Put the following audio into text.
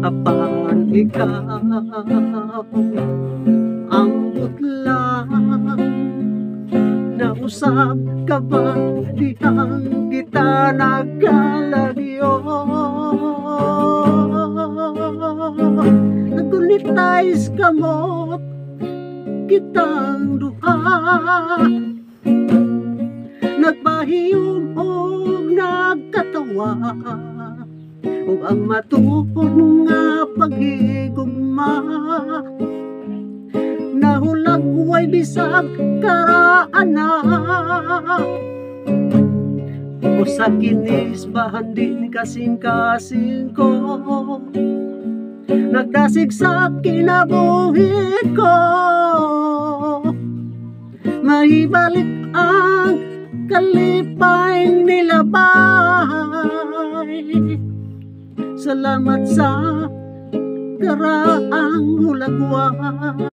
apan ikaw ang butlang. Nausap ka ba dihang kita nagkalagyo? Nagunitais kamot kitang duha, nagpahiyom o nagkatawa, o ang matuod nga paghigugma. Nahulag way bisag karaana, o sa kinis bahandin kasing-kasing ko, nagdasig sa kinabuhi ko. Maibalik ang kalipay nilabay, salamat sa karaang hulagwa.